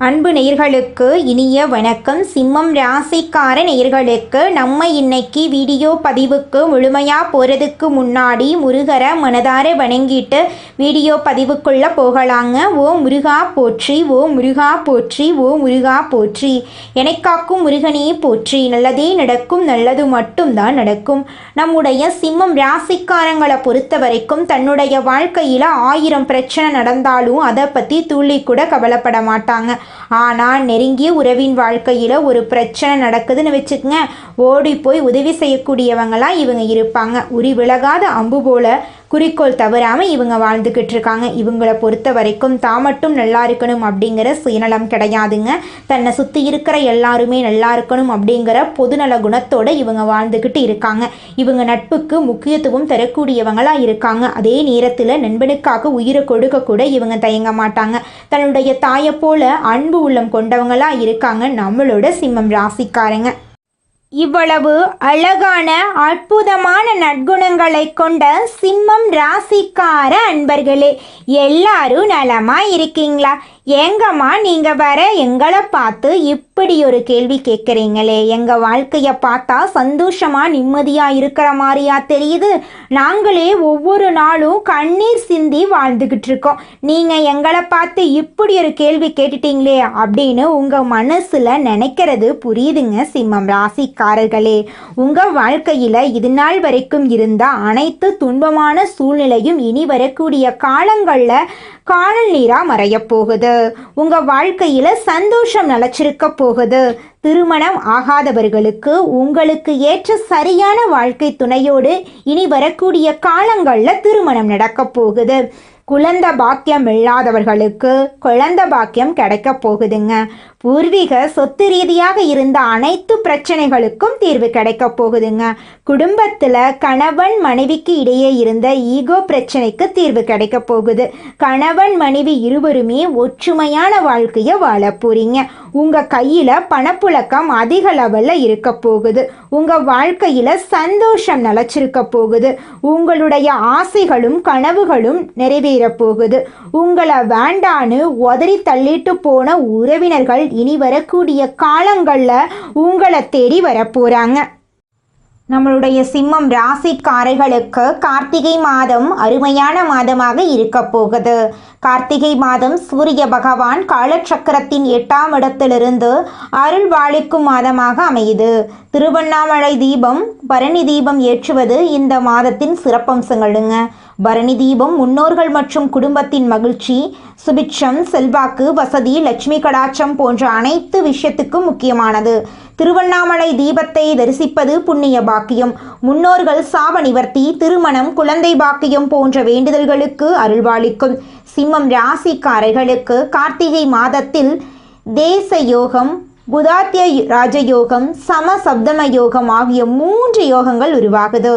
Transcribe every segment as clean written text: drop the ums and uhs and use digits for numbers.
அன்பு நேயர்களுக்கு இனிய வணக்கம். சிம்மம் ராசிக்கார நேயர்களுக்கு நம்ம இன்னைக்கு வீடியோ பதிவுக்கு முழுமையாக போகிறதுக்கு முன்னாடி முருகரை மனதார வணங்கிட்டு வீடியோ பதிவுக்குள்ளே போகலாங்க. ஓ முருகா போற்றி, ஓ முருகா போற்றி, ஓ முருகா போற்றி, எனக்காக்கும் முருகனே போற்றி. நல்லதே நடக்கும், நல்லது மட்டும்தான் நடக்கும். நம்முடைய சிம்மம் ராசிக்காரங்களை பொறுத்த வரைக்கும் தன்னுடைய வாழ்க்கையில் 1000 பிரச்சனை நடந்தாலும் அதை பற்றி துள்ளி கூட கவலைப்பட மாட்டாங்க. ஆனால் நெருங்கிய உறவின் வாழ்க்கையில் ஒரு பிரச்சனை நடக்குதுன்னு வச்சுக்கங்க, ஓடி போய் உதவி செய்யக்கூடியவங்களாம் இவங்க இருப்பாங்க. உரி விலகாத அம்பு போல குறிக்கோள் தவறாமல் இவங்க வாழ்ந்துக்கிட்டு இருக்காங்க. இவங்களை பொறுத்த வரைக்கும் தான் மட்டும் நல்லா இருக்கணும் அப்படிங்கிற சுயநலம் கிடையாதுங்க. தன்னை சுற்றி இருக்கிற எல்லாருமே நல்லா இருக்கணும் அப்படிங்கிற பொதுநல குணத்தோடு இவங்க வாழ்ந்துக்கிட்டு இருக்காங்க. இவங்க நட்புக்கு முக்கியத்துவம் தரக்கூடியவங்களாக இருக்காங்க. அதே நேரத்தில் நண்பனுக்காக உயிரை கொடுக்க கூட இவங்க தயங்க மாட்டாங்க. தன்னுடைய தாயை போல அன்பு உள்ளம் கொண்டவங்களாக இருக்காங்க நம்மளோட சிம்மம் ராசிக்காரங்க. இவ்வளவு அழகான அற்புதமான நற்குணங்களை கொண்ட சிம்மம் ராசிக்கார அன்பர்களே, எல்லாரும் நலமா இருக்கீங்களா? ஏங்கம்மா நீங்கள் வர எங்களை பார்த்து இப்படி ஒரு கேள்வி கேட்குறீங்களே, எங்கள் வாழ்க்கையை பார்த்தா சந்தோஷமாக நிம்மதியாக இருக்கிற மாதிரியா தெரியுது. நாங்களே ஒவ்வொரு நாளும் கண்ணீர் சிந்தி வாழ்ந்துக்கிட்டு இருக்கோம். நீங்கள் எங்களை பார்த்து இப்படி ஒரு கேள்வி கேட்டுட்டீங்களே அப்படின்னு உங்கள் மனசில் நினைக்கிறது புரியுதுங்க சிம்மம் ராசிக்காரர்களே. உங்கள் வாழ்க்கையில் இது நாள் வரைக்கும் இருந்த அனைத்து துன்பமான சூழ்நிலையும் இனி வரக்கூடிய காலங்களில் காணல் நீரா மறைய போகுது. உங்க வாழ்க்கையில சந்தோஷம் நிலைச்சிருக்க போகுது. திருமணம் ஆகாதவர்களுக்கு உங்களுக்கு ஏற்ற சரியான வாழ்க்கை துணையோடு இனி வரக்கூடிய காலங்களில் திருமணம் நடக்க போகுது. குழந்தை பாக்கியம் இல்லாதவர்களுக்கு குழந்தை பாக்கியம் கிடைக்க போகுதுங்க. பூர்வீக சொத்து ரீதியாக இருந்த அனைத்து பிரச்சனைகளுக்கும் தீர்வு கிடைக்க போகுதுங்க. குடும்பத்தில் கணவன் மனைவிக்கு இடையே இருந்த ஈகோ பிரச்சனைக்கு தீர்வு கிடைக்க போகுது. கணவன் மனைவி இருவருமே ஒற்றுமையான வாழ்க்கையை வாழ போறீங்க. உங்கள் கையில் பணப்புழக்கம் அதிக லெவலில் இருக்க போகுது. உங்கள் வாழ்க்கையில் சந்தோஷம் நிலச்சிருக்க போகுது. உங்களுடைய ஆசைகளும் கனவுகளும் நிறைவேற போகுது. உங்களை வேண்டான்னு உதறி தள்ளிட்டு போன உறவினர்கள் இனி வரக்கூடிய காலங்களில் உங்களை தேடி வரப்போறாங்க. நம்மளுடைய சிம்மம் ராசிக்காரர்களுக்கு கார்த்திகை மாதம் அருமையான மாதமாக இருக்க போகுது. கார்த்திகை மாதம் சூரிய பகவான் காலச்சக்கரத்தின் 8ஆம் இடத்திலிருந்து அருள் பாலிக்கும் மாதமாக அமையுது. திருவண்ணாமலை தீபம், பரணி தீபம் ஏற்றுவது இந்த மாதத்தின் சிறப்பம்சங்களுங்க. பரணி தீபம் முன்னோர்கள் மற்றும் குடும்பத்தின் மகிழ்ச்சி, சுபிட்சம், செல்வாக்கு, வசதி, லட்சுமி கடாட்சம் போன்ற அனைத்து விஷயத்துக்கும் முக்கியமானது. திருவண்ணாமலை தீபத்தை தரிசிப்பது புண்ணிய பாக்கியம். முன்னோர்கள் சாப நிவர்த்தி, திருமணம், குழந்தை பாக்கியம் போன்ற வேண்டுதல்களுக்கு அருள்பாலிக்கும். சிம்மம் ராசிக்காரர்களுக்கு கார்த்திகை மாதத்தில் தேச யோகம், புதாத்திய ராஜயோகம், சமசப்தம யோகம் ஆகிய 3 யோகங்கள் உருவாகுது.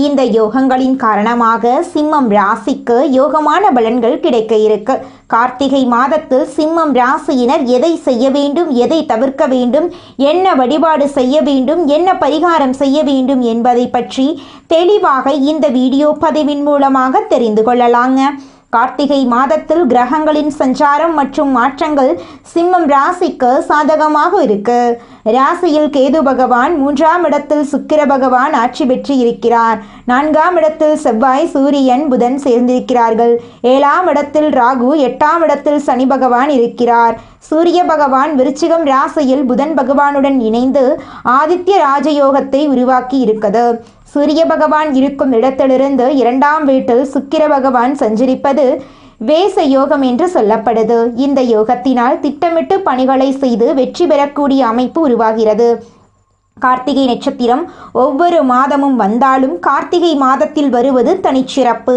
இந்த யோகங்களின் காரணமாக சிம்மம் ராசிக்கு யோகமான பலன்கள் கிடைக்க இருக்கு. கார்த்திகை மாதத்தில் சிம்மம் ராசியினர் எதை செய்ய வேண்டும், எதை தவிர்க்க வேண்டும், என்ன வழிபாடு செய்ய வேண்டும், என்ன பரிகாரம் செய்ய வேண்டும் என்பதை பற்றி தெளிவாக இந்த வீடியோ பதிவின் மூலமாக தெரிந்து கொள்ளலாங்க. கார்த்திகை மாதத்தில் கிரகங்களின் சஞ்சாரம் மற்றும் மாற்றங்கள் சிம்மம் ராசிக்கு சாதகமாக இருக்கு. ராசியில் கேது பகவான், 3ஆம் இடத்தில் சுக்கிர பகவான் ஆட்சி பெற்று இருக்கிறார். 4ஆம் இடத்தில் செவ்வாய், சூரியன், புதன் சேர்ந்திருக்கிறார்கள். 7ஆம் இடத்தில் ராகு, 8ஆம் இடத்தில் சனி பகவான் இருக்கிறார். சூரிய பகவான் விருச்சிகம் ராசியில் புதன் பகவானுடன் இணைந்து ஆதித்ய ராஜயோகத்தை உருவாக்கி இருக்குது. சூரிய பகவான் இருக்கும் இடத்திலிருந்து 2ஆம் வீட்டில் சுக்கிர பகவான் சஞ்சரிப்பது வேச யோகம் என்று சொல்லப்படுது. இந்த யோகத்தினால் திட்டமிட்டு பணிகளை செய்து வெற்றி பெறக்கூடிய அமைப்பு உருவாகிறது. கார்த்திகை நட்சத்திரம் ஒவ்வொரு மாதமும் வந்தாலும் கார்த்திகை மாதத்தில் வருவது தனிச்சிறப்பு.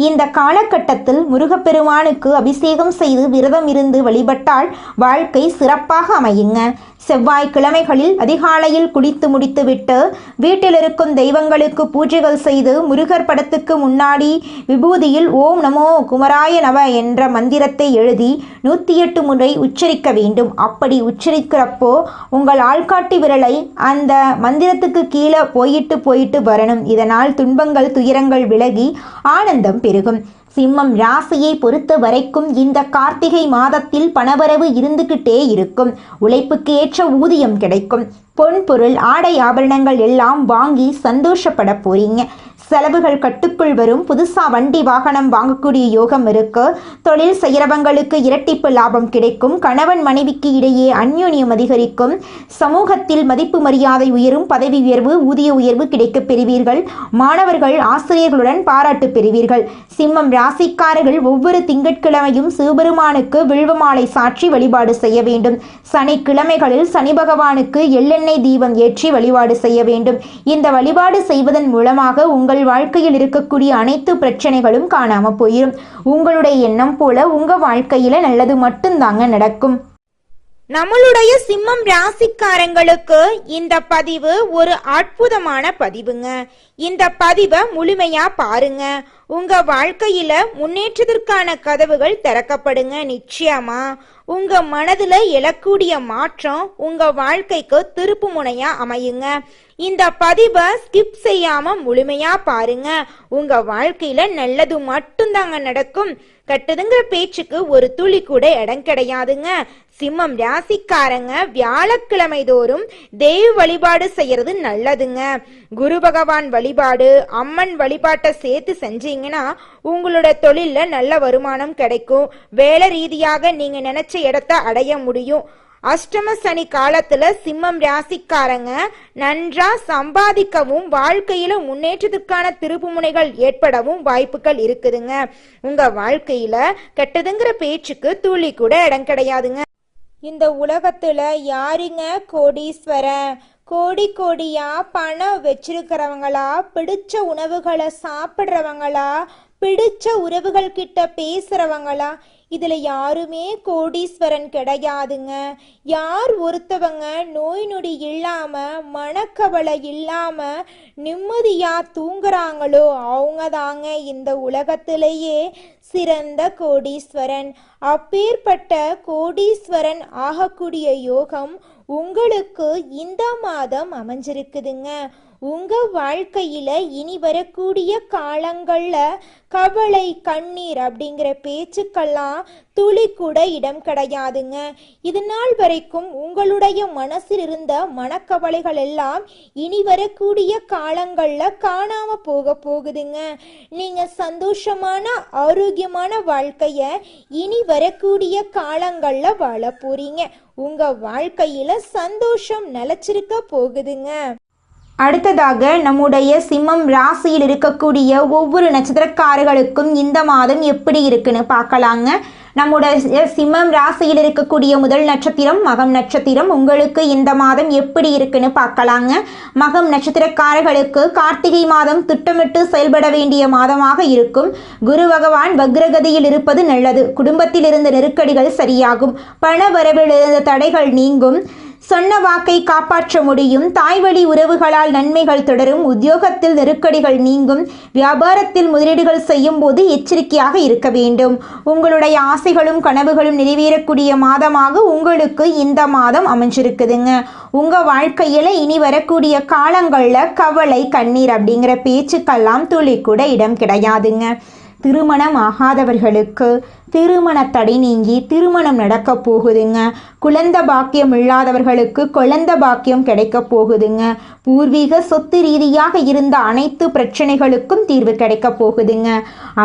இந்த காலகட்டத்தில் முருகப்பெருமானுக்கு அபிஷேகம் செய்து விரதம் இருந்து வழிபட்டால் வாழ்க்கை சிறப்பாக அமையுங்க. செவ்வாய்க்கிழமைகளில் அதிகாலையில் குளித்து முடித்துவிட்டு வீட்டில் இருக்கும் தெய்வங்களுக்கு பூஜைகள் செய்து முருகர் படத்துக்கு முன்னாடி விபூதியில் ஓம் நமோ குமராய நவ என்ற மந்திரத்தை எழுதி 108 முறை உச்சரிக்க வேண்டும். அப்படி உச்சரிக்கிறப்போ உங்கள் ஆள்காட்டி விரலை அந்த மந்திரத்துக்கு கீழே போயிட்டு வரணும். இதனால் துன்பங்கள் துயரங்கள் விலகி ஆனந்தம் பெருகும். சிம்மம் ராசியை பொறுத்த வரைக்கும் இந்த கார்த்திகை மாதத்தில் பணவரவு இருந்துகிட்டே இருக்கும். உழைப்புக்கு ஏற்ற ஊதியம் கிடைக்கும். பொன் பொருள் ஆடை ஆபரணங்கள் எல்லாம் வாங்கி சந்தோஷப்பட போறீங்க. செலவுகள் கட்டுக்குள் வரும். புதுசா வண்டி வாகனம் வாங்கக்கூடிய யோகம் இருக்கு. தொழில் செய்கிறவங்களுக்கு இரட்டிப்பு லாபம் கிடைக்கும். கணவன் மனைவிக்கு இடையே அந்யோன்யம் அதிகரிக்கும். சமூகத்தில் மதிப்பு மரியாதை உயரும். பதவி உயர்வு ஊதிய உயர்வு கிடைக்கப் பெறுவீர்கள். மாணவர்கள் ஆசிரியர்களுடன் பாராட்டு பெறுவீர்கள். சிம்மம் ராசிக்காரர்கள் ஒவ்வொரு திங்கட்கிழமையும் சிவபெருமானுக்கு வில்வமாலை சாற்றி வழிபாடு செய்ய வேண்டும். சனிக்கிழமைகளில் சனி பகவானுக்கு எள்ளெண்ணெய் தீபம் ஏற்றி வழிபாடு செய்ய வேண்டும். இந்த வழிபாடு செய்வதன் மூலமாக உங்கள் வாழ்க்கையில் இருக்கக்கூடிய அனைத்து பிரச்சனைகளும் காணாம போயிடும். உங்களுடைய எண்ணம் போல உங்க வாழ்க்கையில நல்லது மட்டும்தாங்க நடக்கும். நம்மளுடைய சிம்மம் ராசிக்காரங்களுக்கு இந்த பதிவு ஒரு அற்புதமான பதிவுங்க. இந்த பதிவை முழுமையா பாருங்க. உங்க வாழ்க்கையில முன்னேற்றத்திற்கான கதவுகள் திறக்கப்படுங்க. நிச்சயமா உங்க மனதுல எழக்கூடிய மாற்றம் உங்க வாழ்க்கைக்கு திருப்பு முனையா அமையுங்க. இந்த பதிவை ஸ்கிப் செய்யாம முழுமையா பாருங்க. உங்க வாழ்க்கையில நல்லது மட்டும்தாங்க நடக்கும். கட்டுதுங்கிற பேச்சுக்கு ஒரு துளி கூட இடம் கிடையாதுங்க. சிம்மம் ராசிக்காரங்க வியாழக்கிழமை தோறும் தெய்வ வழிபாடு செய்யறது நல்லதுங்க. குரு பகவான் வழிபாடு அம்மன் வழிபாட்டை சேர்த்து செஞ்சீங்கன்னா உங்களோட தொழில்ல நல்ல வருமானம் கிடைக்கும். வேலை ரீதியாக நீங்க நினைச்ச இடத்தை அடைய முடியும். அஷ்டம சனி காலத்துல சிம்மம் ராசிக்காரங்க நன்றா சம்பாதிக்கவும் வாழ்க்கையில முன்னேற்றத்துக்கான திருப்புமுனைகள் ஏற்படவும் வாய்ப்புகள் இருக்குதுங்க. உங்க வாழ்க்கையில கெட்டதுங்கிற பேச்சுக்கு துளி கூட இடம் கிடையாதுங்க. இந்த உலகத்துல யாருங்க கோடீஸ்வரன்? கோடி கோடியா பணம் வச்சிருக்கிறவங்களா, பிடிச்ச உணவுகளை சாப்பிட்றவங்களா, பிடிச்ச உறவுகள் கிட்ட பேசுறவங்களா? இதுல யாருமே கோடீஸ்வரன் கிடையாதுங்க. யார் ஒருத்தவங்க நோய் நொடி இல்லாம மனக்கவலை இல்லாம நிம்மதியா தூங்குறாங்களோ அவங்க தாங்க இந்த உலகத்திலேயே சிறந்த கோடீஸ்வரன். அப்பேற்பட்ட கோடீஸ்வரன் ஆகக்கூடிய யோகம் உங்களுக்கு இந்த மாதம் அமைஞ்சிருக்குதுங்க. உங்க வாழ்க்கையில இனி வரக்கூடிய காலங்கள்ல கவலை கண்ணீர் அப்படிங்கிற பேச்சுக்கெல்லாம் துளி கூட இடம் கிடையாதுங்க. இது நாள் வரைக்கும் உங்களுடைய மனசில் இருந்த மனக்கவலைகள் எல்லாம் இனி வரக்கூடிய காலங்கள்ல காணாம போகுதுங்க. நீங்க சந்தோஷமான ஆரோக்கியமான வாழ்க்கைய இனி வரக்கூடிய காலங்கள்ல வாழ போறீங்க. உங்க வாழ்க்கையில சந்தோஷம் நிலைச்சிருக்க போகுதுங்க. அடுத்ததாக நம்முடைய சிம்மம் ராசியில் இருக்கக்கூடிய ஒவ்வொரு நட்சத்திரக்காரர்களுக்கும் இந்த மாதம் எப்படி இருக்குன்னு பார்க்கலாங்க. நம்முடைய சிம்மம் ராசியில் இருக்கக்கூடிய முதல் நட்சத்திரம் மகம் நட்சத்திரம். உங்களுக்கு இந்த மாதம் எப்படி இருக்குன்னு பார்க்கலாங்க. மகம் நட்சத்திரக்காரர்களுக்கு கார்த்திகை மாதம் திட்டமிட்டு செயல்பட வேண்டிய மாதமாக இருக்கும். குரு பகவான் வக்ரகதியில் இருப்பது நல்லது. குடும்பத்தில் இருந்த நெருக்கடிகள் சரியாகும். பண வரவில் இருந்த தடைகள் நீங்கும். சொன்ன வாக்கை காப்பாற்ற முடியும். தாய்வழி உறவுகளால் நன்மைகள் தொடரும். உத்தியோகத்தில் நெருக்கடிகள் நீங்கும். வியாபாரத்தில் முதலீடுகள் செய்யும் போது எச்சரிக்கையாக இருக்க வேண்டும். உங்களுடைய ஆசைகளும் கனவுகளும் நிறைவேறக்கூடிய மாதமாக உங்களுக்கு இந்த மாதம் அமைஞ்சிருக்குதுங்க. உங்க வாழ்க்கையில இனி வரக்கூடிய காலங்கள்ல கவலை கண்ணீர் அப்படிங்கிற பேச்சுக்கெல்லாம் துளி கூட இடம் கிடையாதுங்க. திருமணம் ஆகாதவர்களுக்கு திருமண தடை நீங்கி திருமணம் நடக்க போகுதுங்க. குழந்தை பாக்கியம் இல்லாதவர்களுக்கு குழந்தை பாக்கியம் கிடைக்க போகுதுங்க. பூர்வீக சொத்து ரீதியாக இருந்த அனைத்து பிரச்சனைகளுக்கும் தீர்வு கிடைக்க போகுதுங்க.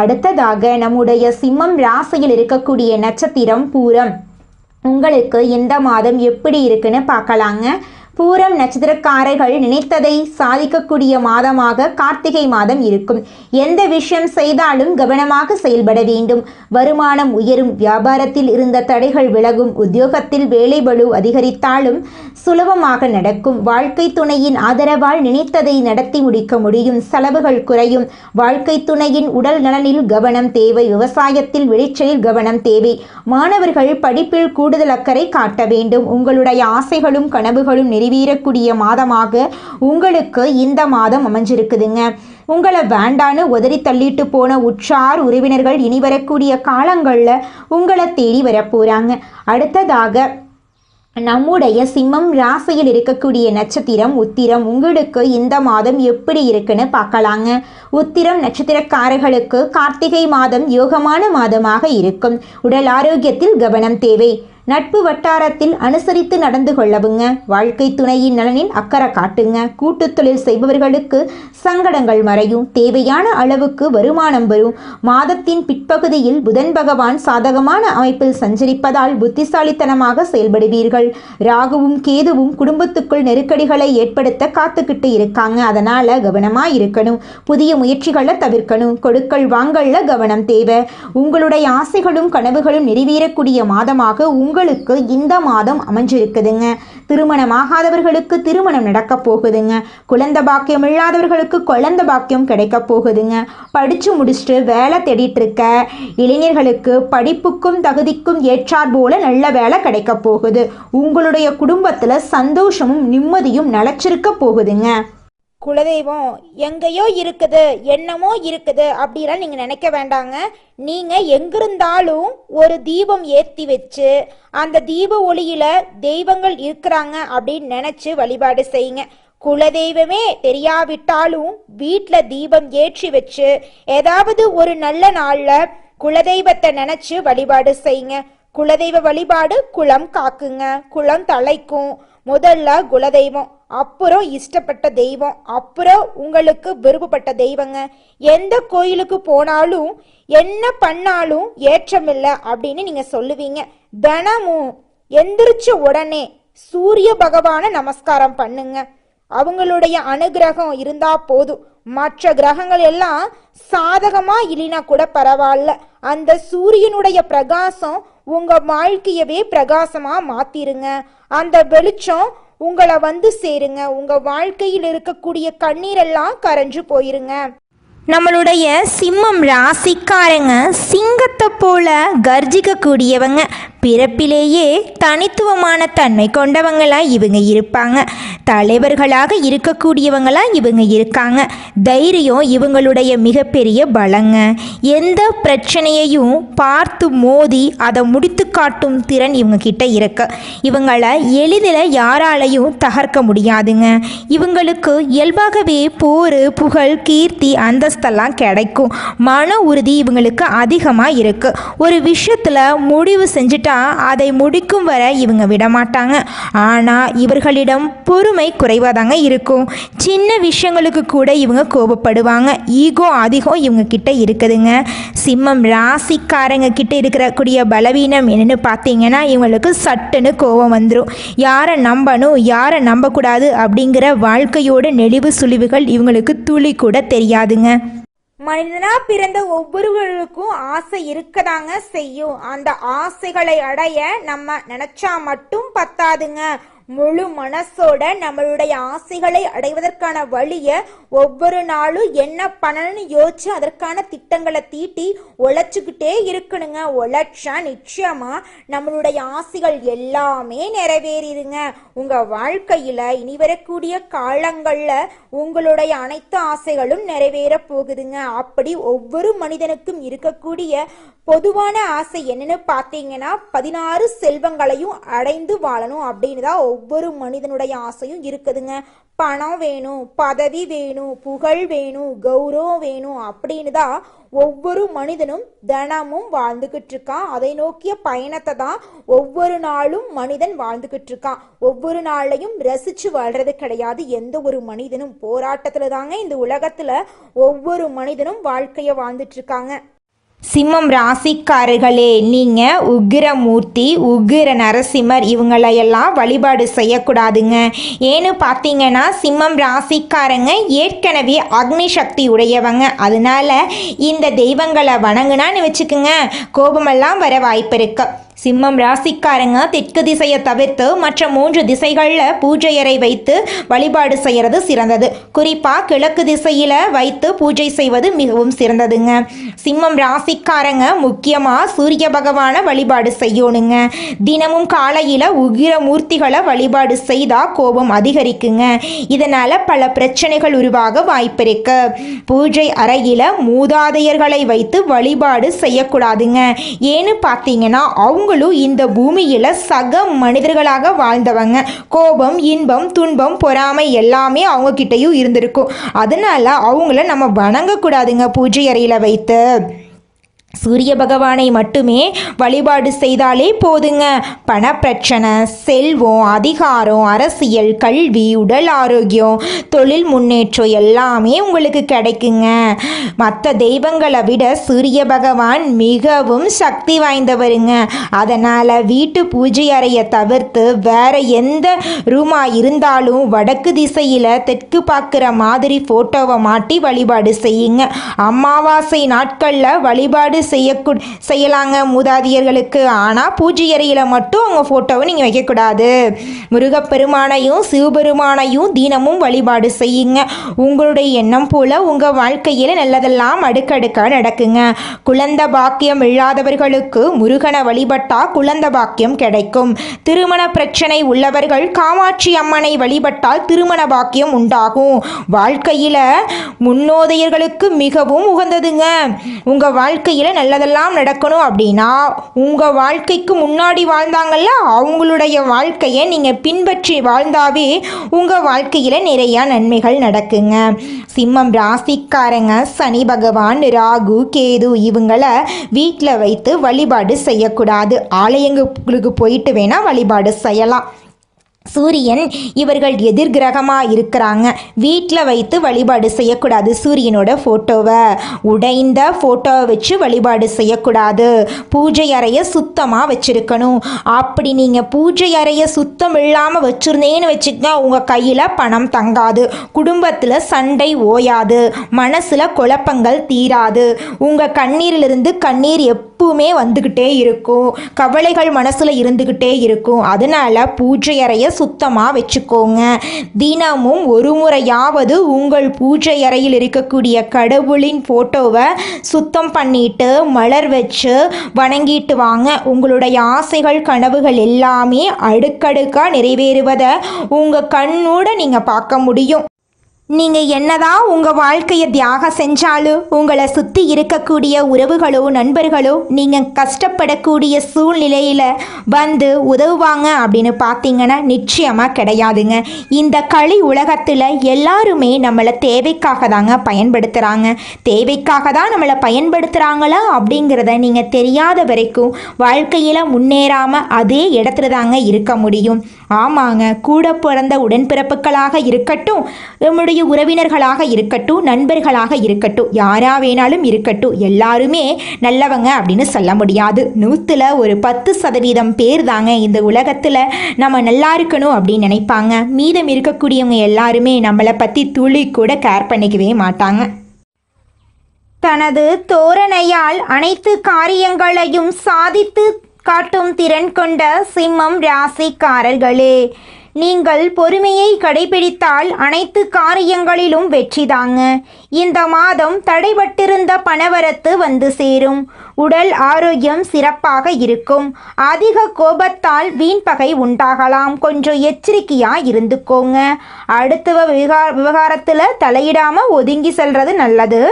அடுத்ததாக நம்முடைய சிம்மம் ராசியில் இருக்கக்கூடிய நட்சத்திரம் பூரம். உங்களுக்கு இந்த மாதம் எப்படி இருக்குன்னு பார்க்கலாங்க. பூரம் நட்சத்திரக்காரர்கள் நினைத்ததை சாதிக்கக்கூடிய மாதமாக கார்த்திகை மாதம் இருக்கும். எந்த விஷயம் செய்தாலும் கவனமாக செயல்பட வேண்டும். வருமானம் உயரும். வியாபாரத்தில் இருந்த தடைகள் விலகும். உத்தியோகத்தில் வேலைபளு அதிகரித்தாலும் சுலபமாக நடக்கும். வாழ்க்கை துணையின் ஆதரவால் நினைத்ததை நடத்தி முடிக்க முடியும். செலவுகள் குறையும். வாழ்க்கை துணையின் உடல் நலனில் கவனம் தேவை. விவசாயத்தில் விளைச்சலில் கவனம் தேவை. மாணவர்கள் படிப்பில் கூடுதல் அக்கறை காட்ட வேண்டும். உங்களுடைய ஆசைகளும் கனவுகளும் நிறைவேறக்கூடிய மாதமாக உங்களுக்கு இந்த மாதம் அமைஞ்சிருக்குதுங்க. உங்களை வேண்டான்னு உதறி தள்ளிட்டு போன உற்றார் உறவினர்கள் இனி வரக்கூடிய காலங்களில் உங்களை தேடி வரப்போகிறாங்க. அடுத்ததாக நம்முடைய சிம்மம் ராசியில் இருக்கக்கூடிய நட்சத்திரம் உத்திரம். உங்களுக்கு இந்த மாதம் எப்படி இருக்குன்னு பார்க்கலாங்க. உத்திரம் நட்சத்திரக்காரர்களுக்கு கார்த்திகை மாதம் யோகமான மாதமாக இருக்கும். உடல் ஆரோக்கியத்தில் கவனம் தேவை. நட்பு வட்டாரத்தில் அனுசரித்து நடந்து கொள்ளவுங்க. வாழ்க்கை துணையின் நலனில் அக்கறை காட்டுங்க. கூட்டு தொழில் செய்பவர்களுக்கு சங்கடங்கள் மறையும். தேவையான அளவுக்கு வருமானம் வரும். மாதத்தின் பிற்பகுதியில் புதன் பகவான் சாதகமான அமைப்பில் சஞ்சரிப்பதால் புத்திசாலித்தனமாக செயல்படுவீர்கள். ராகுவும் கேதுவும் குடும்பத்துக்குள் நெருக்கடிகளை ஏற்படுத்த காத்துக்கிட்டு இருக்காங்க. அதனால கவனமா இருக்கணும். புதிய முயற்சிகளை தவிர்க்கணும். கொடுக்கல் வாங்கல்ல கவனம் தேவை. உங்களுடைய ஆசைகளும் கனவுகளும் நிறைவேறக்கூடிய மாதமாக உங்களுக்கு இந்த மாதம் அமைஞ்சிருக்குதுங்க. திருமணமாகாதவர்களுக்கு திருமணம் நடக்க போகுதுங்க. குழந்தை பாக்கியம் இல்லாதவர்களுக்கு குழந்தை பாக்கியம் கிடைக்க போகுதுங்க. படிச்சு முடிச்சுட்டு வேலை தேடிட்டு இருக்க இளைஞர்களுக்கு படிப்புக்கும் தகுதிக்கும் ஏற்றார் போல நல்ல வேலை கிடைக்க போகுது. உங்களுடைய குடும்பத்துல சந்தோஷமும் நிம்மதியும் நிலைச்சிருக்க போகுதுங்க. குலதெய்வம் எங்கேயோ இருக்குது, என்னமோ இருக்குது அப்படிலாம் நீங்கள் நினைக்க வேண்டாங்க. நீங்கள் எங்கிருந்தாலும் ஒரு தீபம் ஏற்றி வச்சு அந்த தீப ஒளியில் தெய்வங்கள் இருக்கிறாங்க அப்படின்னு நினச்சி வழிபாடு செய்யுங்க. குலதெய்வமே தெரியாவிட்டாலும் வீட்டில் தீபம் ஏற்றி வச்சு ஏதாவது ஒரு நல்ல நாளில் குலதெய்வத்தை நினச்சி வழிபாடு செய்யுங்க. குலதெய்வ வழிபாடு குலம் காக்குங்க, குலம் தலைக்கும். முதல்ல குலதெய்வம், அப்புறம் இஷ்டப்பட்ட தெய்வம், அப்புறம் உங்களுக்கு விருப்பப்பட்ட தெய்வங்க. எந்த கோயிலுக்கு போனாலும் என்ன பண்ணாலும் ஏற்றமில்லை அப்படின்னு நீங்க சொல்லுவீங்க. தினமும் எந்திரிச்ச உடனே சூரிய பகவானை நமஸ்காரம் பண்ணுங்க. அவங்களுடைய அனுகிரகம் இருந்தா போதும். மற்ற கிரகங்கள் எல்லாம் சாதகமா இல்லைனா கூட பரவாயில்ல. அந்த சூரியனுடைய பிரகாசம் உங்க வாழ்க்கையவே பிரகாசமா மாத்திருங்க. அந்த வெளிச்சம் உங்களை வந்து சேருங்க. உங்க வாழ்க்கையில் இருக்கக்கூடிய கண்ணீரெல்லாம் கரைஞ்சு போயிருங்க. நம்மளுடைய சிம்மம் ராசிக்காரங்க சிங்கத்தை போல கர்ஜிக்கக்கூடியவங்க. பிறப்பிலேயே தனித்துவமான தன்மை கொண்டவங்களாம் இவங்க இருப்பாங்க. தலைவர்களாக இருக்கக்கூடியவங்களாம் இவங்க இருக்காங்க. தைரியம் இவங்களுடைய மிகப்பெரிய பலங்க. எந்த பிரச்சனையையும் பார்த்து மோதி அதை முடித்து காட்டும் திறன் இவங்க கிட்ட இருக்கு. இவங்களை எளிதில் யாராலையும் தகர்க்க முடியாதுங்க. இவங்களுக்கு இயல்பாகவே போர், புகழ், கீர்த்தி, அந்தஸ்தெல்லாம் கிடைக்கும். மன உறுதி இவங்களுக்கு அதிகமாக இருக்கு. ஒரு விஷயத்தில் முடிவு செஞ்சுட்டா அதை முடிக்கும் வரை இவங்க விடமாட்டாங்க. ஆனால் இவர்களிடம் பொறுமை குறைவாதாங்க இருக்கும். சின்ன விஷயங்களுக்கு கூட இவங்க கோபப்படுவாங்க. ஈகோ அதிகம் இவங்க கிட்ட இருக்குதுங்க. சிம்மம் ராசிக்காரங்க கிட்ட இருக்கக்கூடிய பலவீனம் என்னன்னு பார்த்தீங்கன்னா, இவங்களுக்கு சட்டுன்னு கோபம் வந்துடும். யாரை நம்பணும் யாரை நம்பக்கூடாது அப்படிங்கிற வாழ்க்கையோட நெளிவு சுழிவுகள் இவங்களுக்கு துளி கூட தெரியாதுங்க. மனிதனா பிறந்த ஒவ்வொருவருக்கும் ஆசை இருக்கதாங்க செய்யும். அந்த ஆசைகளை அடைய நம்ம நினைச்சா மட்டும் பத்தாதுங்க. முழு மனசோட நம்மளுடைய ஆசைகளை அடைவதற்கான வழியை ஒவ்வொரு நாளும் என்ன பண்ணணும்னு யோசிச்சு அதற்கான திட்டங்களை தீட்டி உழைச்சிக்கிட்டே இருக்கணுங்க. உழைச்சா நிச்சயமா நம்மளுடைய ஆசைகள் எல்லாமே நிறைவேறிடுங்க. உங்க வாழ்க்கையில இனி வரக்கூடிய காலங்கள்ல உங்களுடைய அனைத்து ஆசைகளும் நிறைவேற போகுதுங்க. அப்படி ஒவ்வொரு மனிதனுக்கும் இருக்கக்கூடிய பொதுவான ஆசை என்னன்னு பார்த்தீங்கன்னா 16 செல்வங்களையும் அடைந்து வாழணும் அப்படின்னு தான் ஒவ்வொரு மனிதனுடைய ஆசையும் இருக்குதுங்க. பணம் வேணும், பதவி வேணும், புகழ் வேணும், கௌரவம் வேணும் அப்படின்னு தான் ஒவ்வொரு மனிதனும் தினமும் வாழ்ந்துகிட்டு இருக்கான். அதை நோக்கிய பயணத்தை தான் ஒவ்வொரு நாளும் மனிதன் வாழ்ந்துகிட்டு இருக்கான். ஒவ்வொரு நாளையும் ரசிச்சு வாழ்றது கிடையாது. எந்த ஒரு மனிதனும் போராட்டத்துல தாங்க இந்த உலகத்துல ஒவ்வொரு மனிதனும் வாழ்க்கைய வாழ்ந்துட்டு இருக்காங்க. சிம்மம் ராசிக்காரர்களே, நீங்கள் உக்கிரமூர்த்தி, உக்கிர நரசிம்மர் இவங்களையெல்லாம் வழிபாடு செய்யக்கூடாதுங்க. ஏன்னு பார்த்தீங்கன்னா, சிம்மம் ராசிக்காரங்க ஏற்கனவே அக்னி சக்தி உடையவங்க. அதனால இந்த தெய்வங்களை வணங்குனான்னு வச்சுக்கோங்க, கோபமெல்லாம் வர வாய்ப்பு இருக்கு. சிம்மம் ராசிக்காரங்க தெற்கு திசையை தவிர்த்து மற்ற 3 திசைகளில் பூஜை அறை வைத்து வழிபாடு செய்கிறது சிறந்தது. குறிப்பாக கிழக்கு திசையில் வைத்து பூஜை செய்வது மிகவும் சிறந்ததுங்க. சிம்மம் ராசிக்காரங்க முக்கியமாக சூரிய பகவானை வழிபாடு செய்யணுங்க. தினமும் காலையில் உகிர மூர்த்திகளை வழிபாடு செய்தால் கோபம் அதிகரிக்குங்க. இதனால் பல பிரச்சனைகள் உருவாக வாய்ப்பு இருக்கு. பூஜை அறையில் மூதாதையர்களை வைத்து வழிபாடு செய்யக்கூடாதுங்க. ஏன்னு பார்த்தீங்கன்னா அவங்க அவங்களும் இந்த பூமியில் சக மனிதர்களாக வாழ்ந்தவங்க. கோபம், இன்பம், துன்பம், பொறாமை எல்லாமே அவங்கக்கிட்டையும் இருந்திருக்கும். அதனால அவங்கள நம்ம வணங்கக்கூடாதுங்க பூஜை அறையில் வைத்து. சூரிய பகவானை மட்டுமே வழிபாடு செய்தாலே போதுங்க. பணப்பிரச்சனை, செல்வம், அதிகாரம், அரசியல், கல்வி, உடல் ஆரோக்கியம், தொழில் முன்னேற்றம் எல்லாமே உங்களுக்கு கிடைக்குங்க. மற்ற தெய்வங்களை விட சூரிய பகவான் மிகவும் சக்தி வாய்ந்தவருங்க. அதனால் வீட்டு பூஜை அறையை தவிர்த்து வேற எந்த ரூமாக இருந்தாலும் வடக்கு திசையில் தெற்கு பார்க்குற மாதிரி ஃபோட்டோவை மாட்டி வழிபாடு செய்யுங்க. அமாவாசை நாட்களில் வழிபாடு செய்யலாங்க மூதாதியர்களுக்கு. ஆனால் பூஜை அறையில் மட்டும் அவங்க ஃபோட்டோவை நீங்கள் வைக்கக்கூடாது. முருகப்பெருமானையும் சிவபெருமானையும் தினமும் வழிபாடு செய்யுங்க. உங்களுடைய எண்ணம் போல் உங்கள் வாழ்க்கையில் நல்லதெல்லாம் அடுக்கடுக்காக நடக்குங்க. குழந்தை பாக்கியம் இல்லாதவர்களுக்கு முருகனை வழிபட்டால் குழந்தை பாக்கியம் கிடைக்கும். திருமண பிரச்சனை உள்ளவர்கள் காமாட்சி அம்மனை வழிபட்டால் திருமண பாக்கியம் உண்டாகும். வாழ்க்கையில் முன்னோதையர்களுக்கு மிகவும் உகந்ததுங்க. உங்கள் வாழ்க்கையில் நல்லதெல்லாம் நடக்கணும் அப்படின்னா உங்கள் வாழ்க்கைக்கு முன்னாடி வாழ்ந்தாங்கல்ல அவங்களுடைய வாழ்க்கையை நீங்கள் பின்பற்றி வாழ்ந்தாவே உங்கள் வாழ்க்கையில் நிறையா நன்மைகள் நடக்குங்க. சிம்மம் ராசிக்காரங்க சனி பகவான், ராகு, கேது இவங்களை வீட்டில் வைத்து வழிபாடு செய்யக்கூடாது. ஆலயங்களுக்கு போயிட்டு வேணால் வழிபாடு செய்யலாம். சூரியன் இவர்கள் எதிர்கிரகமாக இருக்கிறாங்க. வீட்டில் வைத்து வழிபாடு செய்யக்கூடாது. சூரியனோட ஃபோட்டோவை, உடைந்த ஃபோட்டோவை வச்சு வழிபாடு செய்யக்கூடாது. பூஜை அறையை சுத்தமாக வச்சுருக்கணும். அப்படி நீங்கள் பூஜை அறையை சுத்தம் இல்லாமல் வச்சுருந்தேன்னு வச்சுக்கோங்க, உங்கள் கையில் பணம் தங்காது, குடும்பத்தில் சண்டை ஓயாது, மனசில் குழப்பங்கள் தீராது, உங்கள் கண்ணீரிலிருந்து கண்ணீர் எப்பவுமே வந்துக்கிட்டே இருக்கும், கவலைகள் மனசில் இருந்துக்கிட்டே இருக்கும். அதனால் பூஜை அறையை சுத்தமாக வச்சுக்கோங்க. தினமும் ஒரு முறையாவது உங்கள் பூஜை அறையில் இருக்கக்கூடிய கடவுளின் ஃபோட்டோவை சுத்தம் பண்ணிட்டு மலர் வச்சு வணங்கிட்டு வாங்க. உங்களுடைய ஆசைகள், கனவுகள் எல்லாமே அடுக்கடுக்காக நிறைவேறுவதை உங்கள் கண்ணோட நீங்கள் பார்க்க முடியும். நீங்கள் என்னதான் உங்கள் வாழ்க்கையை தியாகம் செஞ்சாலும் உங்களை சுற்றி இருக்கக்கூடிய உறவுகளோ நண்பர்களோ நீங்கள் கஷ்டப்படக்கூடிய சூழ்நிலையில் வந்து உதவுவாங்க அப்படின்னு பார்த்தீங்கன்னா நிச்சயமாக கிடையாதுங்க. இந்த களி உலகத்தில் எல்லாருமே நம்மளை தேவைக்காக தாங்க பயன்படுத்துகிறாங்க. தேவைக்காக தான் நம்மளை பயன்படுத்துகிறாங்களா அப்படிங்கிறத நீங்கள் தெரியாத வரைக்கும் வாழ்க்கையில் முன்னேறாமல் அதே இடத்துல தாங்க இருக்க முடியும். ஆமாங்க, கூட பிறந்த உடன்பிறப்புகளாக இருக்கட்டும், நம்முடைய உறவினர்களாக இருக்கட்டும், நண்பர்களாக இருக்கட்டும், யாரா வேணாலும் இருக்கட்டும், எல்லாருமே நல்லவங்க அப்படின்னு சொல்ல முடியாது. 100ல் ஒரு 10% பேர் தாங்க இந்த உலகத்தில் நம்ம நல்லா இருக்கணும் அப்படின்னு நினைப்பாங்க. மீதம் இருக்கக்கூடியவங்க எல்லாருமே நம்மளை பற்றி துளி கூட கேர் பண்ணிக்கவே மாட்டாங்க. தனது தோரணையால் அனைத்து காரியங்களையும் சாதித்து காட்டும் திறன் கொண்ட சிம்மம் ராசிக்காரர்களே, நீங்கள் பொறுமையை கடைபிடித்தால் அனைத்து காரியங்களிலும் வெற்றிதாங்க. இந்த மாதம் தடைபட்டிருந்த பணவரத்து வந்து சேரும். உடல் ஆரோக்கியம் சிறப்பாக இருக்கும். அதிக கோபத்தால் வீண்பகை உண்டாகலாம். கொஞ்சம் எச்சரிக்கையாக இருந்துக்கோங்க. அடுத்த விவகாரத்தில் தலையிடாமல் ஒதுங்கி செல்வது நல்லது.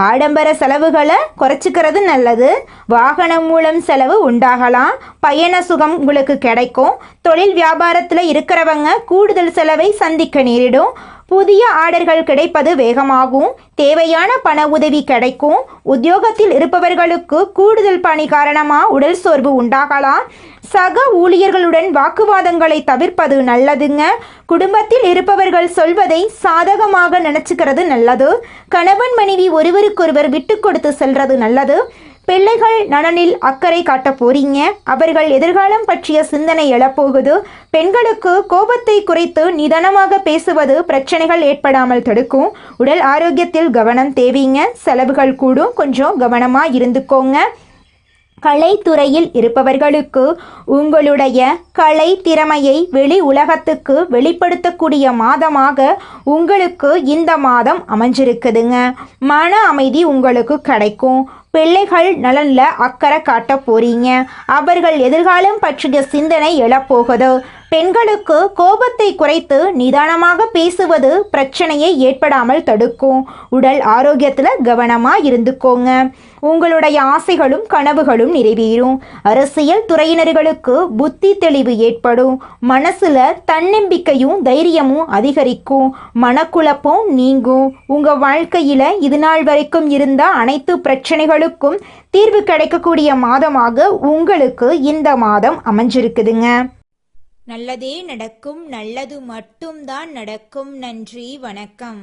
ஆடம்பர செலவுகளை குறைச்சிக்கிறது நல்லது. வாகனம் மூலம் செலவு உண்டாகலாம். பயண சுகம் உங்களுக்கு கிடைக்கும். தொழில் வியாபாரத்தில் இருக்கிறவங்க கூடுதல் செலவை சந்திக்க நேரிடும். புதிய ஆர்டர்கள் கிடைப்பது வேகமாகும். தேவையான பண உதவி கிடைக்கும். உத்தியோகத்தில் இருப்பவர்களுக்கு கூடுதல் பணி காரணமாக உடல் சோர்வு உண்டாகலாம். சக ஊழியர்களுடன் வாக்குவாதங்களை தவிர்ப்பது நல்லதுங்க. குடும்பத்தில் இருப்பவர்கள் சொல்வதை சாதகமாக நினச்சிக்கிறது நல்லது. கணவன் மனைவி ஒருவருக்கொருவர் விட்டு கொடுத்து செல்வது நல்லது. பிள்ளைகள் நலனில் அக்கறை காட்ட போறீங்க. அவர்கள் எதிர்காலம் பற்றிய சிந்தனை எழப்போகுது. பெண்களுக்கு கோபத்தை குறைத்து நிதானமாக பேசுவது பிரச்சனைகள் ஏற்படாமல் தடுக்கும். உடல் ஆரோக்கியத்தில் கவனம் தேவைங்க. செலவுகள் கூடும், கொஞ்சம் கவனமாக இருந்துக்கோங்க. கலைத்துறையில் இருப்பவர்களுக்கு உங்களுடைய கலை திறமையை வெளி உலகத்துக்கு வெளிப்படுத்தக்கூடிய மாதமாக உங்களுக்கு இந்த மாதம் அமைஞ்சிருக்குதுங்க. மன அமைதி உங்களுக்கு கிடைக்கும். பிள்ளைகள் நலனில் அக்கறை காட்ட போறீங்க. அவர்கள் எதிர்காலம் பற்றிய சிந்தனை எழப்போகுது. பெண்களுக்கு கோபத்தை குறைத்து நிதானமாக பேசுவது பிரச்சனையை ஏற்படாமல் தடுக்கும். உடல் ஆரோக்கியத்தில் கவனமாக இருந்துக்கோங்க. உங்களுடைய ஆசைகளும் கனவுகளும் நிறைவேறும். அரசியல் துறையினர்களுக்கு புத்தி தெளிவு ஏற்படும். மனசுல தன்னம்பிக்கையும் தைரியமும் அதிகரிக்கும். மனக்குழப்பம் நீங்கும். உங்க வாழ்க்கையில இது நாள் வரைக்கும் இருந்த அனைத்து பிரச்சனைகளுக்கும் தீர்வு கிடைக்கக்கூடிய மாதமாக உங்களுக்கு இந்த மாதம் அமைஞ்சிருக்குதுங்க. நல்லதே நடக்கும். நல்லது மட்டும்தான் நடக்கும். நன்றி, வணக்கம்.